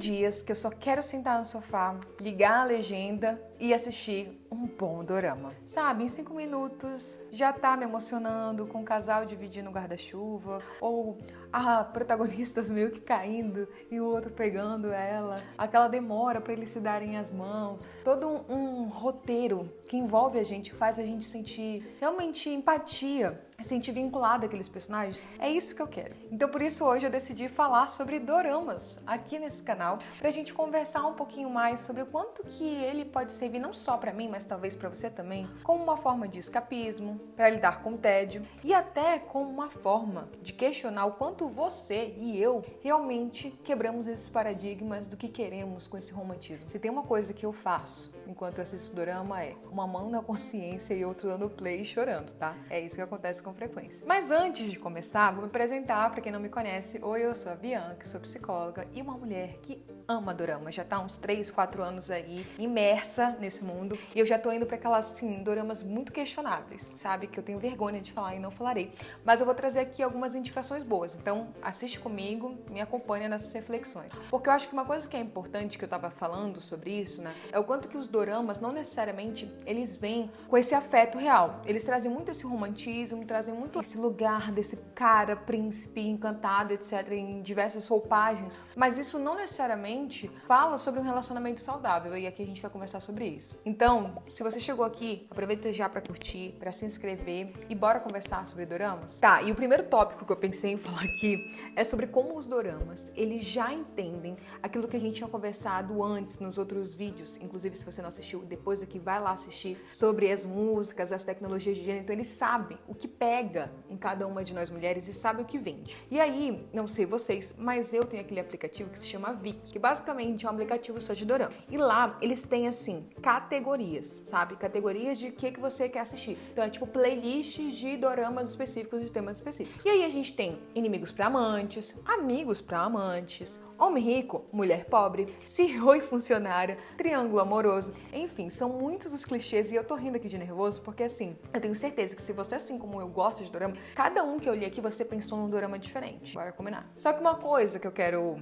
dias que eu só quero sentar no sofá, ligar a legenda e assistir um bom dorama. Sabe, em 5 minutos já tá me emocionando com o casal dividindo o guarda-chuva, ou a protagonista meio que caindo e o outro pegando ela, aquela demora para eles se darem as mãos, todo um roteiro que envolve a gente, faz a gente sentir realmente empatia, sentir vinculado àqueles personagens. É isso que eu quero. Então por isso hoje eu decidi falar sobre doramas aqui nesse canal, pra gente conversar um pouquinho mais sobre o quanto que ele pode servir não só pra mim, mas talvez pra você também, como uma forma de escapismo, pra lidar com o tédio e até como uma forma de questionar o quanto você e eu realmente quebramos esses paradigmas do que queremos com esse romantismo. Se tem uma coisa que eu faço enquanto eu assisto dorama é uma mão na consciência e outro dando play e chorando, tá? É isso que acontece com frequência. Mas antes de começar, vou me apresentar pra quem não me conhece. Oi, eu sou a Bianca, sou psicóloga e uma mulher que ama dorama. Já tá há uns 3, 4 anos aí imersa nesse mundo e eu já tô indo pra aquelas, assim, doramas muito questionáveis, sabe? Que eu tenho vergonha de falar e não falarei. Mas eu vou trazer aqui algumas indicações boas. Então, assiste comigo, me acompanha nessas reflexões. Porque eu acho que uma coisa que é importante, que eu tava falando sobre isso, né? É o quanto que os doramas, não necessariamente, eles vêm com esse afeto real. Eles trazem muito esse romantismo, trazem muito esse lugar desse cara, príncipe, encantado, etc., em diversas roupagens. Mas isso não necessariamente fala sobre um relacionamento saudável, e aqui a gente vai conversar sobre isso. Então, se você chegou aqui, aproveita já pra curtir, pra se inscrever e bora conversar sobre doramas? Tá, e o primeiro tópico que eu pensei em falar aqui é sobre como os doramas, eles já entendem aquilo que a gente tinha conversado antes nos outros vídeos, inclusive se você não assistiu, depois daqui vai lá assistir, sobre as músicas, as tecnologias de gênero. Então eles sabem o que pega em cada uma de nós mulheres e sabem o que vende. E aí, não sei vocês, mas eu tenho aquele aplicativo que se chama Viki, que basicamente é um aplicativo só de doramas. E lá eles têm, assim, categorias, sabe? Categorias de que você quer assistir. Então é tipo playlists de doramas específicos, de temas específicos. E aí a gente tem inimigos pra amantes, amigos pra amantes, homem rico, mulher pobre, CEO e funcionária, triângulo amoroso, enfim, são muitos os clichês e eu tô rindo aqui de nervoso porque, assim, eu tenho certeza que se você, assim como eu, gosta de dorama, cada um que eu li aqui você pensou num dorama diferente. Bora combinar. Só que uma coisa que eu quero,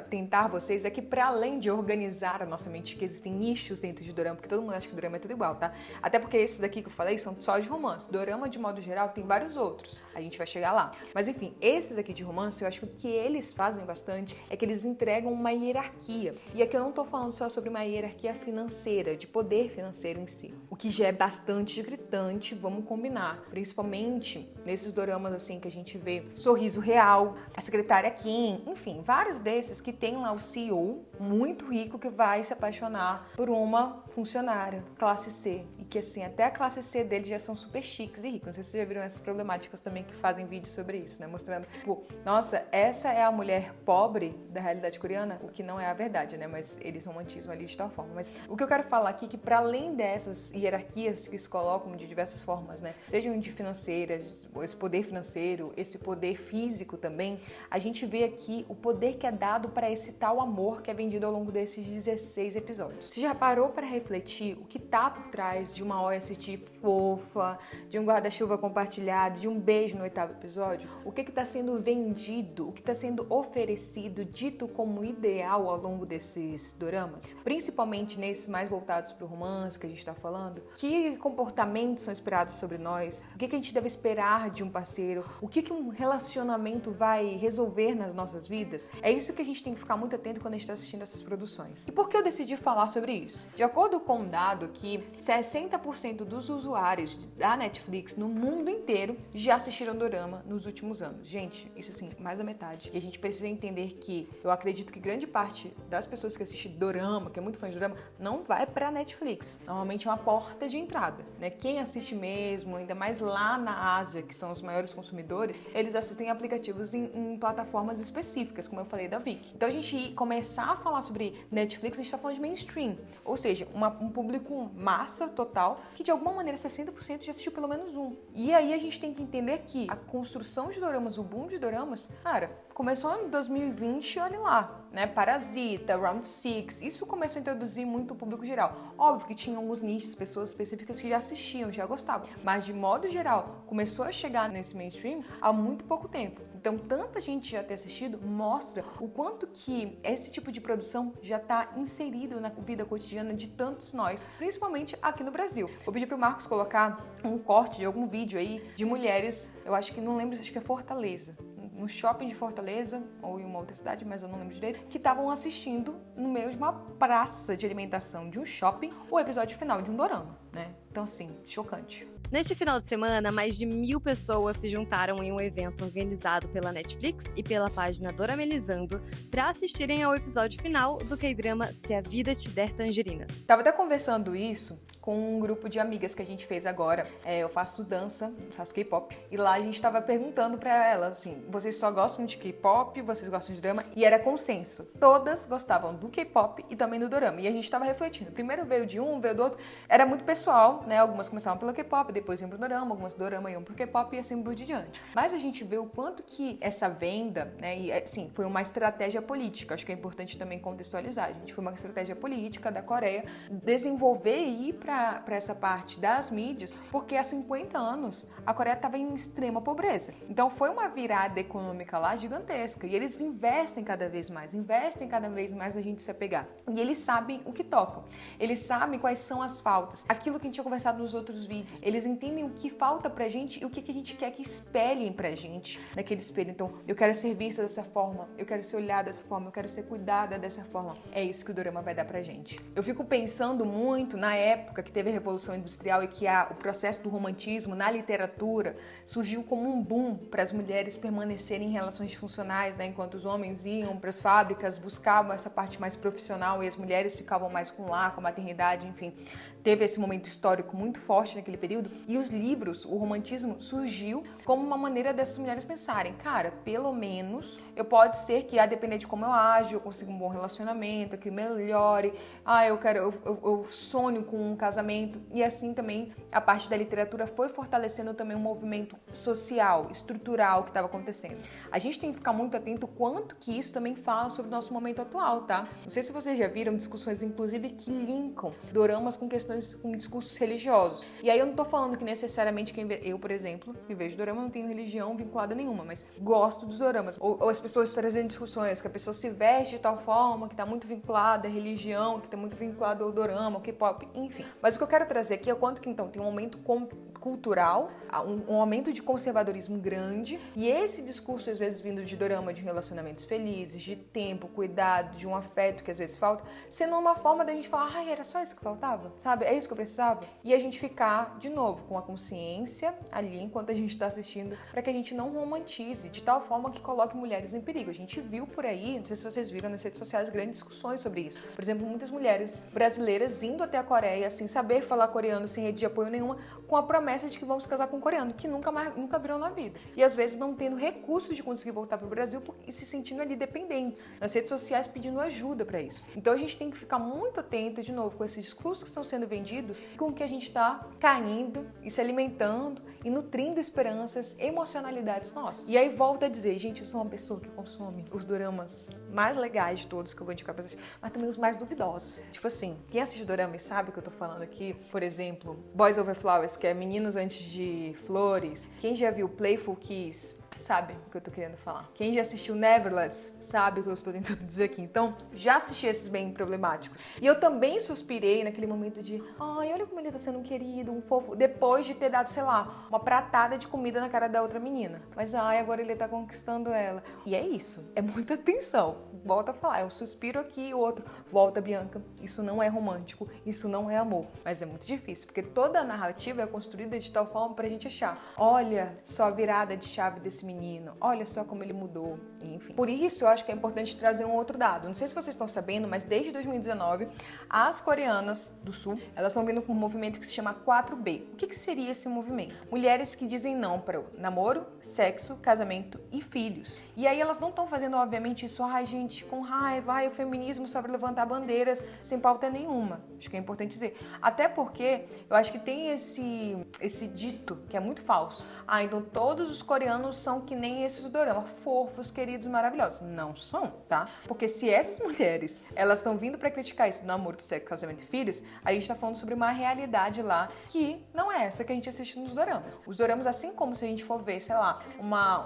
tentar vocês é que pra além de organizar a nossa mente, que existem nichos dentro de dorama, porque todo mundo acha que dorama é tudo igual, tá? Até porque esses daqui que eu falei são só de romance. Dorama, de modo geral, tem vários outros. A gente vai chegar lá. Mas enfim, esses aqui de romance, eu acho que o que eles fazem bastante é que eles entregam uma hierarquia. E aqui eu não tô falando só sobre uma hierarquia financeira, de poder financeiro em si. O que já é bastante gritante, vamos combinar. Principalmente nesses doramas assim que a gente vê Sorriso Real, a secretária Kim, enfim, vários desses que tem lá o CEO muito rico que vai se apaixonar por uma funcionária, classe C. E que assim, até a classe C deles já são super chiques e ricos. Não sei se vocês já viram essas problemáticas também que fazem vídeos sobre isso, né? Mostrando, tipo, nossa, essa é a mulher pobre da realidade coreana, o que não é a verdade, né? Mas eles romantizam ali de tal forma. Mas o que eu quero falar aqui é que para além dessas hierarquias que se colocam de diversas formas, né? Sejam de financeiras, esse poder financeiro, esse poder físico também, a gente vê aqui o poder que é dado para esse tal amor que é vendido ao longo desses 16 episódios. Você já parou para refletir o que tá por trás de uma OST fofa, de um guarda-chuva compartilhado, de um beijo no 8º episódio? O que tá sendo vendido, o que tá sendo oferecido, dito como ideal ao longo desses doramas? Principalmente nesses mais voltados pro romance que a gente tá falando. Que comportamentos são esperados sobre nós? O que a gente deve esperar de um parceiro? O que um relacionamento vai resolver nas nossas vidas? É isso que a gente tem que ficar muito atento quando a gente tá assistindo essas produções. E por que eu decidi falar sobre isso? De acordo com um dado aqui, 60% dos usuários da Netflix no mundo inteiro já assistiram dorama nos últimos anos. Gente, isso assim, mais da metade. E a gente precisa entender que eu acredito que grande parte das pessoas que assistem dorama, que é muito fã de dorama, não vai pra Netflix. Normalmente é uma porta de entrada, né? Quem assiste mesmo, ainda mais lá na Ásia, que são os maiores consumidores, eles assistem aplicativos em plataformas específicas, como eu falei da Viki. Então a gente começar a falar sobre Netflix, a gente tá falando de mainstream, ou seja, um público massa total, que de alguma maneira 60% já assistiu pelo menos um. E aí a gente tem que entender que a construção de doramas, o boom de doramas, cara, começou em 2020, olha lá. né? Parasita, Round Six, isso começou a introduzir muito o público geral. Óbvio que tinha alguns nichos, pessoas específicas que já assistiam, já gostavam, mas de modo geral, começou a chegar nesse mainstream há muito pouco tempo. Então, tanta gente já ter assistido mostra o quanto que esse tipo de produção já está inserido na vida cotidiana de tantos nós, principalmente aqui no Brasil. Vou pedir pro Marcos colocar um corte de algum vídeo aí de mulheres, eu acho que não lembro, acho que é Fortaleza, no shopping de Fortaleza, ou em uma outra cidade, mas eu não lembro direito, que estavam assistindo no meio de uma praça de alimentação de um shopping o episódio final de um dorama, né? Então, assim, chocante. Neste final de semana, mais de 1.000 pessoas se juntaram em um evento organizado pela Netflix e pela página Doramelizando para assistirem ao episódio final do K-drama Se a Vida Te Der Tangerinas. Tava até conversando isso com um grupo de amigas que a gente fez agora. Eu faço dança, faço K-pop, e lá a gente tava perguntando pra elas, assim, vocês só gostam de K-pop, vocês gostam de drama? E era consenso. Todas gostavam do K-pop e também do dorama. E a gente tava refletindo. Primeiro veio de um, veio do outro. Era muito pessoal, né? Algumas começavam pelo K-pop, depois iam pro dorama, algumas do dorama iam pro K-pop e assim por diante. Mas a gente vê o quanto que essa venda, né, e assim, foi uma estratégia política. Acho que é importante também contextualizar. A gente foi uma estratégia política da Coreia desenvolver e ir pra essa parte das mídias, porque há 50 anos a Coreia estava em extrema pobreza. Então foi uma virada econômica lá gigantesca. E eles investem cada vez mais na gente se apegar. E eles sabem o que tocam. Eles sabem quais são as faltas. Aquilo que a gente tinha conversado nos outros vídeos. Eles entendem o que falta pra gente e o que a gente quer que espelhem pra gente naquele espelho. Então, eu quero ser vista dessa forma, eu quero ser olhada dessa forma, eu quero ser cuidada dessa forma. É isso que o dorama vai dar pra gente. Eu fico pensando muito na época que teve a Revolução Industrial e que o processo do romantismo na literatura surgiu como um boom para as mulheres permanecerem em relações disfuncionais, né? Enquanto os homens iam para as fábricas, buscavam essa parte mais profissional e as mulheres ficavam mais com o lar, com a maternidade, enfim. Teve esse momento histórico muito forte naquele período e os livros, o romantismo surgiu como uma maneira dessas mulheres pensarem, cara, pelo menos pode ser que a depender de como eu ajo, eu consigo um bom relacionamento, que melhore, eu sonho com um casamento. E assim também a parte da literatura foi fortalecendo também um movimento social, estrutural que estava acontecendo. A gente tem que ficar muito atento quanto que isso também fala sobre o nosso momento atual, tá? Não sei se vocês já viram discussões, inclusive, que linkam doramas com questões, com discursos religiosos. E aí eu não tô falando que necessariamente eu, por exemplo, que vejo dorama, não tenho religião vinculada nenhuma, mas gosto dos doramas. Ou as pessoas trazendo discussões, que a pessoa se veste de tal forma, que tá muito vinculada à religião, que tá muito vinculada ao dorama, ao K-pop, enfim. Mas o que eu quero trazer aqui é o quanto que, então, tem um aumento cultural, um aumento de conservadorismo grande, e esse discurso, às vezes, vindo de dorama, de relacionamentos felizes, de tempo, cuidado, de um afeto que às vezes falta, sendo uma forma da gente falar, ai, era só isso que faltava, sabe? É isso que eu precisava. E a gente ficar, de novo, com a consciência ali, enquanto a gente tá assistindo, para que a gente não romantize, de tal forma que coloque mulheres em perigo. A gente viu por aí, não sei se vocês viram nas redes sociais, grandes discussões sobre isso. Por exemplo, muitas mulheres brasileiras indo até a Coreia, sem saber falar coreano, sem rede de apoio nenhuma, com a promessa de que vão se casar com um coreano, que nunca viram na vida. E às vezes não tendo recursos de conseguir voltar pro Brasil e se sentindo ali dependentes, nas redes sociais pedindo ajuda para isso. Então a gente tem que ficar muito atento, de novo, com esses discursos que estão sendo vendidos, com o que a gente está caindo e se alimentando e nutrindo esperanças, emocionalidades nossas. E aí volta a dizer, gente, eu sou uma pessoa que consome os doramas mais legais de todos que eu vou indicar pra vocês, mas também os mais duvidosos. Tipo assim, quem assiste dorama e sabe o que eu tô falando aqui, por exemplo, Boys Over Flowers, que é Meninos Antes de Flores. Quem já viu Playful Kiss sabe o que eu tô querendo falar. Quem já assistiu Neverless sabe o que eu estou tentando dizer aqui. Então, já assisti esses bem problemáticos. E eu também suspirei naquele momento de, ai, olha como ele tá sendo um querido, um fofo, depois de ter dado, sei lá, uma pratada de comida na cara da outra menina. Mas, ai, agora ele tá conquistando ela. E é isso. É muita atenção. Volta a falar, eu suspiro aqui, o outro, volta, Bianca. Isso não é romântico, isso não é amor. Mas é muito difícil, porque toda a narrativa é construída de tal forma pra gente achar, olha só a virada de chave desse menino, olha só como ele mudou, enfim. Por isso, eu acho que é importante trazer um outro dado. Não sei se vocês estão sabendo, mas desde 2019, as coreanas do Sul, elas estão vindo com um movimento que se chama 4B. O que seria esse movimento? Mulheres que dizem não para o namoro, sexo, casamento e filhos. E aí elas não estão fazendo, obviamente, isso, ai, gente, com raiva, o feminismo só para levantar bandeiras sem pauta nenhuma. Acho que é importante dizer. Até porque eu acho que tem esse dito que é muito falso. Então todos os coreanos são que nem esses doramas, fofos, queridos, maravilhosos. Não são, tá? Porque se essas mulheres, elas estão vindo pra criticar isso do namoro, sexo, casamento e filhos, a gente tá falando sobre uma realidade lá que não é essa que a gente assiste nos doramas. Os doramas, assim como se a gente for ver, sei lá,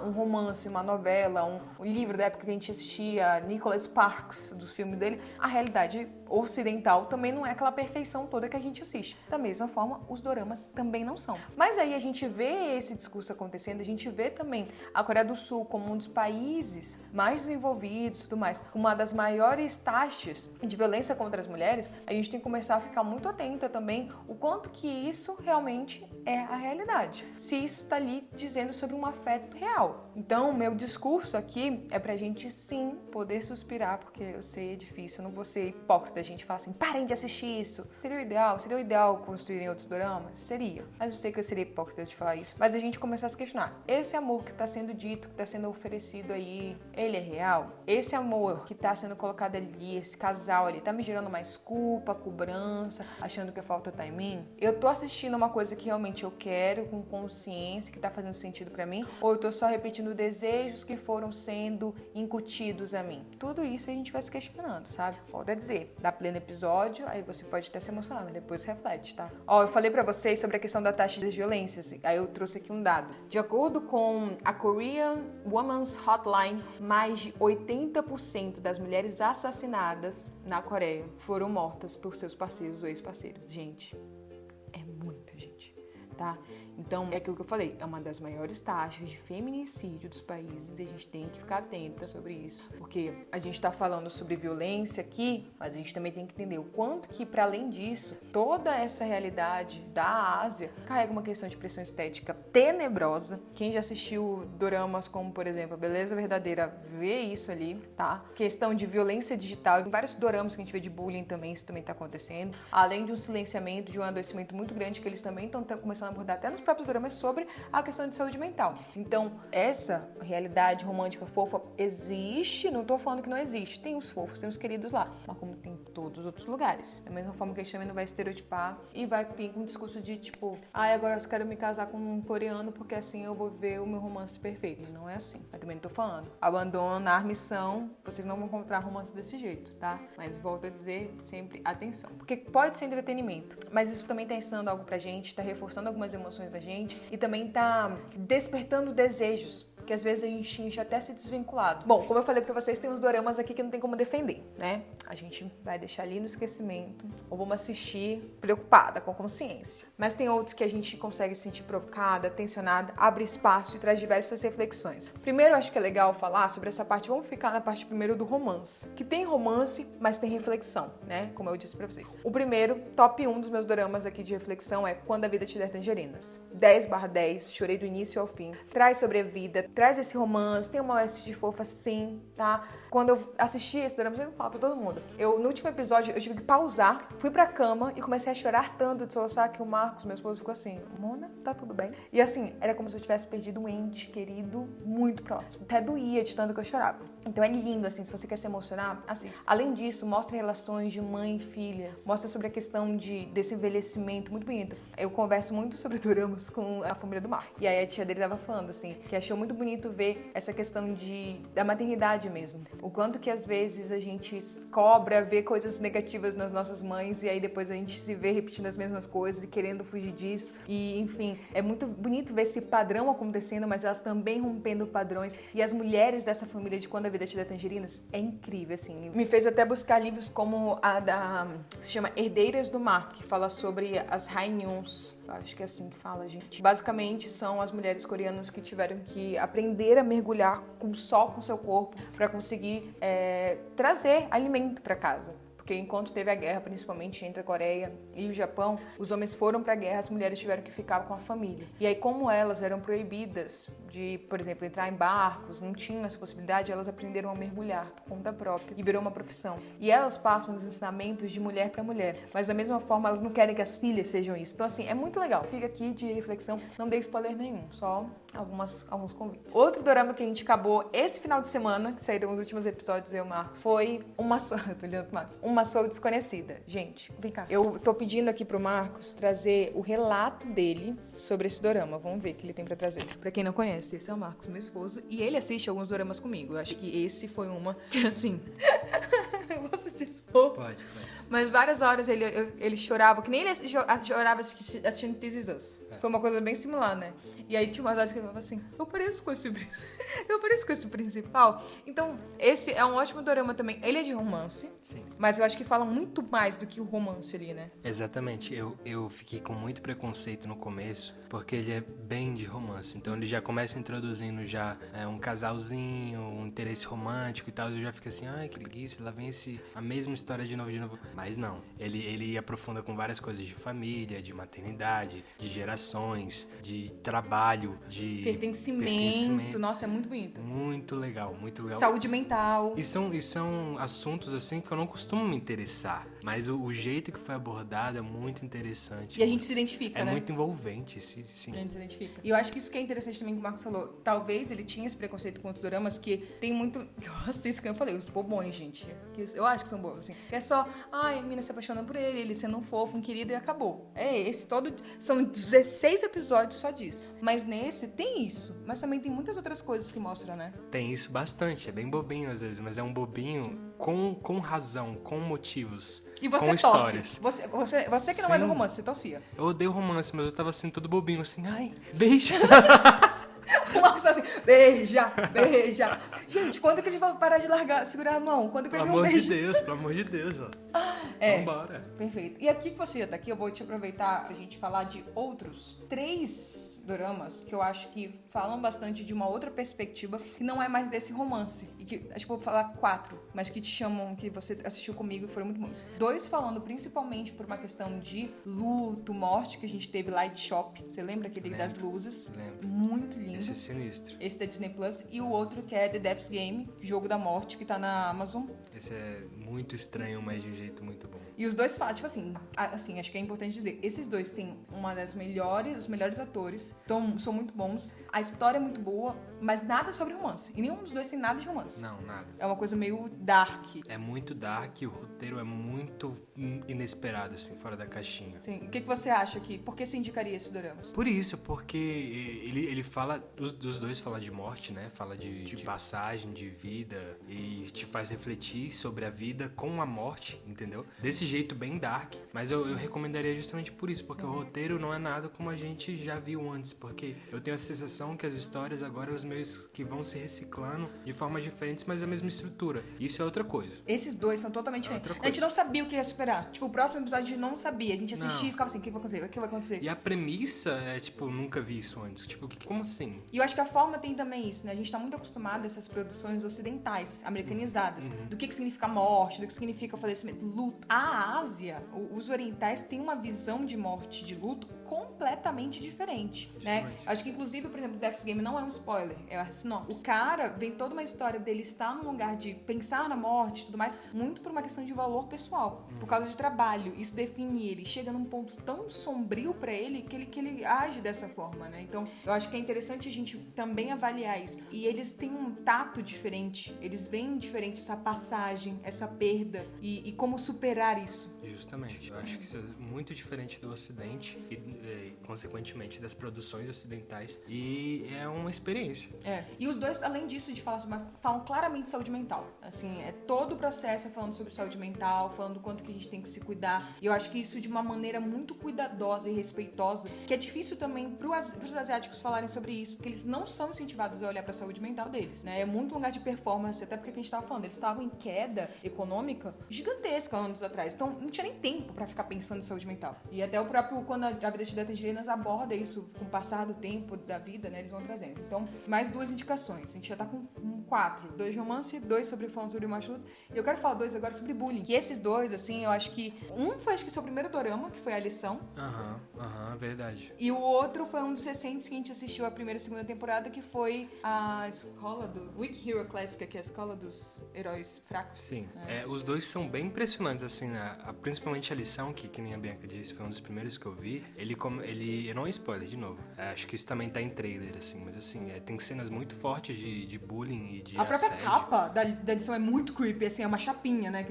um romance, uma novela, um livro da época que a gente assistia, Nicholas Sparks, dos filmes dele, a realidade ocidental também não é aquela perfeição toda que a gente assiste. Da mesma forma, os doramas também não são. Mas aí a gente vê esse discurso acontecendo, a gente vê também a Coreia do Sul como um dos países mais desenvolvidos e tudo mais, uma das maiores taxas de violência contra as mulheres, a gente tem que começar a ficar muito atenta também o quanto que isso realmente é a realidade. Se isso está ali dizendo sobre um afeto real. Então, meu discurso aqui é pra gente sim poder suspirar, porque eu sei é difícil, eu não vou ser hipócrita, a gente fala assim, parem de assistir isso. Seria o ideal construírem outros doramas? Seria. Mas eu sei que eu seria hipócrita de falar isso. Mas a gente começar a se questionar, esse amor que está sendo dito, que está sendo oferecido aí, ele é real? Esse amor que está sendo colocado ali, esse casal ali, tá me gerando mais culpa, cobrança, achando que a falta tá em mim? Eu tô assistindo uma coisa que realmente eu quero, com consciência, que tá fazendo sentido pra mim? Ou eu tô só repetindo desejos que foram sendo incutidos a mim? Tudo isso a gente vai se questionando, sabe? Pode dizer, dá pleno episódio, aí você pode até se emocionar, mas depois reflete, tá? Ó, eu falei pra vocês sobre a questão da taxa de violências, aí eu trouxe aqui um dado. De acordo com a Korean Women's Hotline, mais de 80% das mulheres assassinadas na Coreia foram mortas por seus parceiros ou ex-parceiros. Gente, é muita gente, tá? Então, é aquilo que eu falei, é uma das maiores taxas de feminicídio dos países e a gente tem que ficar atenta sobre isso. Porque a gente tá falando sobre violência aqui, mas a gente também tem que entender o quanto que, para além disso, toda essa realidade da Ásia carrega uma questão de pressão estética tenebrosa. Quem já assistiu doramas como, por exemplo, A Beleza Verdadeira, vê isso ali, tá? Questão de violência digital, em vários doramas que a gente vê de bullying também, isso também tá acontecendo. Além de um silenciamento, de um adoecimento muito grande que eles também estão começando a abordar até nos próprios doramas sobre a questão de saúde mental. Então, essa realidade romântica fofa existe, não tô falando que não existe. Tem os fofos, tem os queridos lá, mas como tem em todos os outros lugares. Da mesma forma que a gente também não vai estereotipar e vai vir com um discurso de tipo, agora eu quero me casar com um coreano porque assim eu vou ver o meu romance perfeito. Não é assim. Eu também não tô falando. Abandonar a missão, vocês não vão encontrar romance desse jeito, tá? Mas volto a dizer sempre atenção. Porque pode ser entretenimento, mas isso também tá ensinando algo pra gente, tá reforçando algumas emoções da gente e também tá despertando desejos que às vezes a gente tinha até se desvinculado. Bom, como eu falei pra vocês, tem uns doramas aqui que não tem como defender, né? A gente vai deixar ali no esquecimento ou vamos assistir preocupada, com consciência. Mas tem outros que a gente consegue se sentir provocada, tensionada, abre espaço e traz diversas reflexões. Primeiro, eu acho que é legal falar sobre essa parte, vamos ficar na parte primeiro do romance. Que tem romance, mas tem reflexão, né? Como eu disse pra vocês. O primeiro, top 1 dos meus doramas aqui de reflexão é Quando a Vida Te Der Tangerinas. 10/10, chorei do início ao fim. Traz sobre a vida, traz esse romance, tem uma OST fofa sim, tá? Quando eu assisti esse drama, eu falo pra todo mundo. No último episódio, eu tive que pausar, fui pra cama e comecei a chorar tanto de soluçar que o Marcos, meu esposo, ficou assim, Mona, tá tudo bem? E assim, era como se eu tivesse perdido um ente querido muito próximo. Até doía de tanto que eu chorava. Então é lindo, assim, se você quer se emocionar, assista. Além disso, mostra relações de mãe e filhas, mostra sobre a questão desse envelhecimento muito bonito. Eu converso muito sobre doramas com a família do Marcos. E aí a tia dele tava falando, assim, que achou muito bonito ver essa questão da maternidade mesmo. O quanto que às vezes a gente cobra, vê coisas negativas nas nossas mães e aí depois a gente se vê repetindo as mesmas coisas e querendo fugir disso. E enfim, é muito bonito ver esse padrão acontecendo, mas elas também rompendo padrões. E as mulheres dessa família de Quando a Vida Te Der Tangerinas é incrível, assim. Me fez até buscar livros como que se chama Herdeiras do Mar, que fala sobre as Hainyuns. Acho que é assim que fala, gente. Basicamente, são as mulheres coreanas que tiveram que aprender a mergulhar só com seu corpo para conseguir trazer alimento para casa. Porque enquanto teve a guerra, principalmente entre a Coreia e o Japão, os homens foram para a guerra, as mulheres tiveram que ficar com a família. E aí, como elas eram proibidas de, por exemplo, entrar em barcos, não tinham essa possibilidade, elas aprenderam a mergulhar por conta própria e virou uma profissão. E elas passam os ensinamentos de mulher para mulher, mas da mesma forma elas não querem que as filhas sejam isso. Então assim, é muito legal. Fica aqui de reflexão, não dei spoiler nenhum, só alguns convites. Outro dorama que a gente acabou esse final de semana, que saíram os últimos episódios, eu e o Marcos, foi eu tô olhando pro Marcos, Uma Soul Desconhecida. Gente, vem cá. Eu tô pedindo aqui pro Marcos trazer o relato dele sobre esse dorama. Vamos ver o que ele tem pra trazer. Pra quem não conhece, esse é o Marcos, meu esposo. E ele assiste alguns doramas comigo. Eu acho que esse foi uma que, assim... eu posso te expor? Pode. Mas várias horas ele chorava, que nem ele chorava assistindo This Is Us. Foi uma coisa bem similar, né? E aí tinha umas horas que ele falava assim, eu pareço com esse principal. Então, esse é um ótimo dorama também. Ele é de romance, Sim. mas eu acho que fala muito mais do que o romance ali, né? Exatamente. Eu fiquei com muito preconceito no começo, porque ele é bem de romance. Então ele já começa introduzindo já um casalzinho, um interesse romântico e tal. Eu já fico assim, ai, que preguiça, lá vem a mesma história de novo. Mas não, ele aprofunda com várias coisas de família, de maternidade, de gerações, de trabalho, de Pertencimento. Nossa, é muito bonito. Muito legal. Saúde mental. E são assuntos assim que eu não costumo me interessar, mas o jeito que foi abordado é muito interessante. E a gente se identifica, né? É muito envolvente, sim. A gente se identifica. E eu acho que isso que é interessante também que o Marcos falou. Talvez ele tinha esse preconceito com outros doramas que tem muito... Eu assisto que eu falei, os bobões, gente. Eu acho que são bobos, assim. Que é só, a menina se apaixonando por ele sendo um fofo, um querido e acabou. É esse todo... São 16 episódios só disso. Mas nesse tem isso. Mas também tem muitas outras coisas que mostram, né? Tem isso bastante. É bem bobinho às vezes, mas é um bobinho com razão, com motivos. E você com torce. Histórias. Você que não é do romance, você torcia. Eu odeio romance, mas eu tava assim, todo bobinho, assim, ai, beija. O Marcos tá assim, beija. Gente, quando que eles vão parar de segurar a mão? Quando que ele Pelo um beijo? pelo amor de Deus, ó. Vambora. Perfeito. E aqui que você já tá aqui, eu vou te aproveitar pra gente falar de outros 3 doramas que eu acho que falam bastante de uma outra perspectiva que não é mais desse romance. E que, acho que eu vou falar 4, mas que te chamam, que você assistiu comigo e foram muito bons. 2 falando principalmente por uma questão de luto, morte, que a gente teve Light Shop. Você lembra aquele das luzes? Lembro. Muito lindo. Esse é sinistro. Esse da Disney Plus. E o outro que é The Death's Game, Jogo da Morte, que tá na Amazon. Esse é muito estranho, mas de um jeito muito bom. E os dois fazem, tipo assim, acho que é importante dizer, esses dois têm os melhores atores, então são muito bons, a história é muito boa, mas nada sobre romance. E nenhum dos dois tem nada de romance. Não, nada. É uma coisa meio dark. É muito dark, o roteiro é muito inesperado, assim, fora da caixinha. Sim. O que você acha aqui? Por que você indicaria esses doramas? Por isso, porque ele fala, dos dois fala de morte, né? Fala de passagem, de vida, e te faz refletir sobre a vida com a morte, entendeu? Desse jeito bem dark, mas eu recomendaria justamente por isso, porque o roteiro não é nada como a gente já viu antes, porque eu tenho a sensação que as histórias agora, os meus que vão se reciclando de formas diferentes, mas a mesma estrutura. Isso é outra coisa. Esses dois são totalmente diferentes. A gente não sabia o que ia esperar. Tipo, o próximo episódio a gente não sabia. A gente assistia e ficava assim, o que vai acontecer? O que vai acontecer? E a premissa é, tipo, nunca vi isso antes. Tipo, como assim? E eu acho que a forma tem também isso, né? A gente tá muito acostumado a essas produções ocidentais, americanizadas. Do que significa morte, do que significa falecimento, luto. A Ásia, os orientais têm uma visão de morte, de luto completamente diferente, né? Acho que, inclusive, por exemplo, Death's Game não é um spoiler, é a sinopse. O cara vem toda uma história dele estar num lugar de pensar na morte e tudo mais, muito por uma questão de valor pessoal, por causa de trabalho. Isso define ele. Chega num ponto tão sombrio pra ele que ele age dessa forma, né? Então, eu acho que é interessante a gente também avaliar isso. E eles têm um tato diferente, eles veem diferente essa passagem, essa perda e como superar isso. Justamente. Eu acho que isso é muito diferente do Ocidente e, consequentemente, das produções ocidentais. E é uma experiência. E os dois, além disso, de falar falam claramente de saúde mental. Assim, todo o processo é falando sobre saúde mental, falando do quanto que a gente tem que se cuidar. E eu acho que isso de uma maneira muito cuidadosa e respeitosa, que é difícil também pros asiáticos falarem sobre isso, porque eles não são incentivados a olhar pra saúde mental deles, né? É muito um lugar de performance, até porque a gente tava falando, eles estavam em queda econômica gigantesca anos atrás. Então, não tinha nem tempo pra ficar pensando em saúde mental. E até o próprio, quando a Vida de Tangerinas aborda isso com o passar do tempo da vida, né? Eles vão trazendo. Então, mais 2 indicações. A gente já tá com 4. 2 de romance, 2 falando sobre macho luto. E eu quero falar 2 agora sobre bullying. Que esses 2, assim, eu acho que... Um foi, acho que, seu primeiro dorama, que foi A Lição. Verdade. E o outro foi um dos recentes que a gente assistiu a primeira e segunda temporada, que foi a escola do... Weak Hero Classic, que é a escola dos heróis fracos. Sim. Os dois são bem impressionantes, assim, né? Principalmente A Lição, que nem a Bianca disse, foi um dos primeiros que eu vi. Ele não é spoiler, de novo. Acho que isso também tá em trailer, assim, mas assim, tem cenas muito fortes de bullying bullying e de A própria assédio. capa da edição é muito creepy, assim, é uma chapinha, né?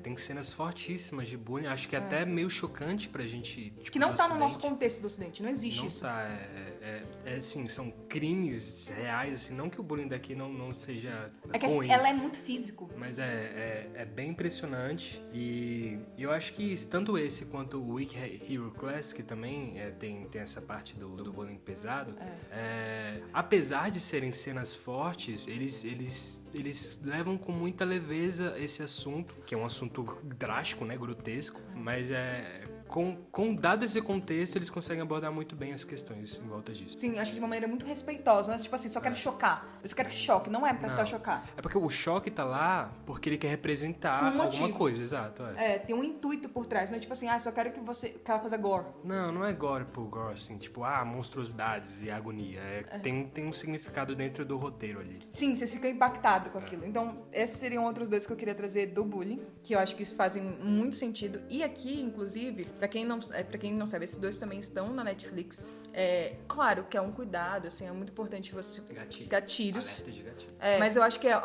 Tem cenas fortíssimas de bullying. Acho que é até meio chocante pra gente. Tipo, Que não do tá no nosso Ocidente. contexto do Ocidente, não existe Não isso. tá. Assim, são crimes reais, assim. Não que o bullying daqui não seja É que ruim. ela é muito físico. Mas é bem impressionante. E eu acho que tanto esse quanto o Weak Hero Class, que também tem essa parte do bullying pesado, apesar de serem cenas fortes, eles levam com muita leveza esse assunto, que é um assunto drástico, né, grotesco, mas dado esse contexto, eles conseguem abordar muito bem as questões em volta disso. Sim, acho que de uma maneira muito respeitosa, né? Tipo assim, só quero chocar. Eu só quero que choque, não é pra só chocar. É porque o choque tá lá porque ele quer representar Um motivo. alguma coisa, exato. Tem um intuito por trás, não é tipo assim, só quero que ela faça gore. Não é gore por gore, assim, tipo, monstruosidades e agonia. Tem um significado dentro do roteiro ali. Sim, vocês ficam impactados com aquilo. Então, esses seriam outros dois que eu queria trazer do bullying, que eu acho que isso fazem muito sentido. E aqui, inclusive, pra quem não sabe, esses dois também estão na Netflix. Claro que é um cuidado, assim, é muito importante você... Gatilhos. Alerta de gatilho. Mas eu acho que é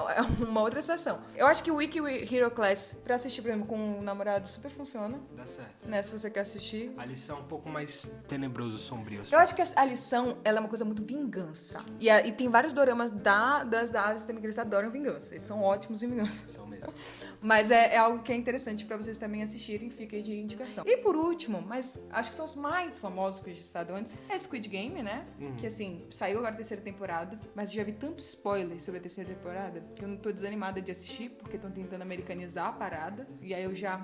uma outra sensação. Eu acho que o Weak Hero Class, pra assistir, por exemplo, com um namorado, super funciona. Dá certo. Né, se você quer assistir. A lição é um pouco mais tenebroso, sombrio. Assim. Eu acho que a lição, ela é uma coisa muito vingança. E tem vários doramas das Ásias também que eles adoram vingança. Eles são ótimos em vingança. São mesmo. Mas é algo que é interessante pra vocês também assistirem, fica aí de indicação. E por último, mas acho que são os mais famosos que eu já citado antes, é Squid Game, né? Que assim, saiu agora a terceira temporada, mas eu já vi tanto spoiler sobre a terceira temporada que eu não tô desanimada de assistir, porque estão tentando americanizar a parada. E aí eu já...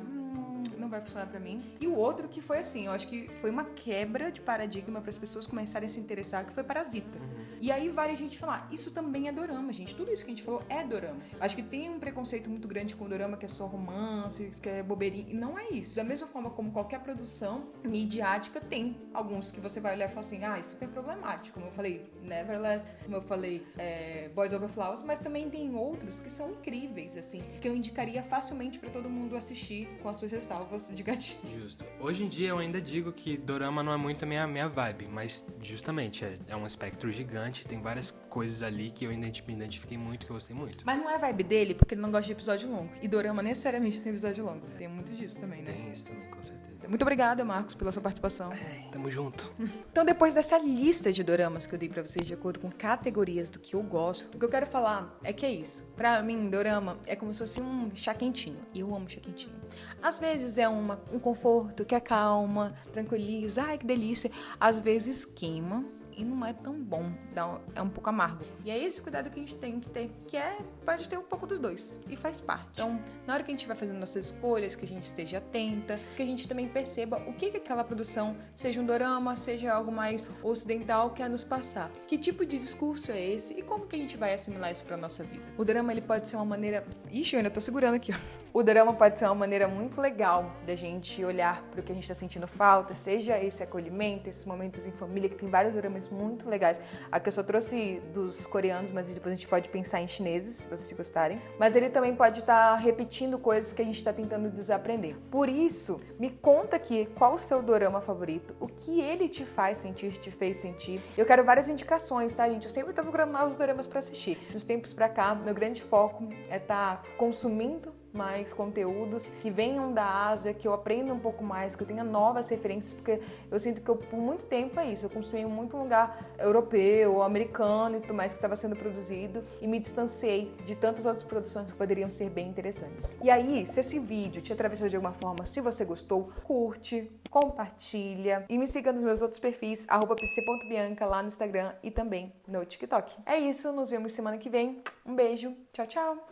não vai funcionar pra mim. E o outro que foi assim, eu acho que foi uma quebra de paradigma para as pessoas começarem a se interessar, que foi Parasita. E aí vale a gente falar, isso também é dorama, gente. Tudo isso que a gente falou é dorama. Acho que tem um preconceito muito grande com o dorama, que é só romance, que é bobeirinha. E não é isso. Da mesma forma como qualquer produção midiática, tem alguns que você vai olhar e falar assim, isso foi problemático. Como eu falei, Neverless, como eu falei, Boys Over Flowers, mas também tem outros que são incríveis, assim, que eu indicaria facilmente pra todo mundo assistir com as suas ressalvas de gatilho. Justo. Hoje em dia eu ainda digo que dorama não é muito a minha vibe, mas justamente é um espectro gigante, tem várias coisas ali que eu me identifiquei muito, que eu gostei muito. Mas não é a vibe dele, porque ele não gosta de episódio longo. E dorama necessariamente tem episódio longo. Tem muito disso também, né? Tem isso também, com certeza. Muito obrigada, Marcos, pela sua participação. Tamo junto. Então, depois dessa lista de doramas que eu dei pra vocês de acordo com categorias do que eu gosto, o que eu quero falar é que é isso. Pra mim, dorama é como se fosse um chá quentinho. E eu amo chá quentinho. Às vezes é um conforto que acalma, tranquiliza, ai que delícia. Às vezes queima e não é tão bom, é um pouco amargo. E é esse cuidado que a gente tem que ter, pode ter um pouco dos dois, e faz parte. Então, na hora que a gente vai fazendo nossas escolhas, que a gente esteja atenta, que a gente também perceba o que aquela produção, seja um dorama, seja algo mais ocidental, quer nos passar. Que tipo de discurso é esse e como que a gente vai assimilar isso pra nossa vida. O dorama, ele pode ser uma maneira... Ixi, eu ainda tô segurando aqui, ó. O dorama pode ser uma maneira muito legal da gente olhar pro que a gente tá sentindo falta, seja esse acolhimento, esses momentos em família, que tem vários doramas muito legais. Aqui eu só trouxe dos coreanos, mas depois a gente pode pensar em chineses, se vocês gostarem. Mas ele também pode estar repetindo coisas que a gente tá tentando desaprender. Por isso, me conta aqui qual o seu dorama favorito, o que ele te faz sentir, te fez sentir. Eu quero várias indicações, tá, gente? Eu sempre tô procurando novos doramas pra assistir. Nos tempos pra cá, meu grande foco é estar consumindo mais conteúdos que venham da Ásia, que eu aprenda um pouco mais, que eu tenha novas referências, porque eu sinto que por muito tempo é isso, eu consumi muito um lugar europeu, americano e tudo mais que estava sendo produzido e me distanciei de tantas outras produções que poderiam ser bem interessantes. E aí, se esse vídeo te atravessou de alguma forma, se você gostou, curte, compartilha e me siga nos meus outros perfis, @pc.bianca lá no Instagram e também no TikTok. É isso, nos vemos semana que vem. Um beijo, tchau, tchau!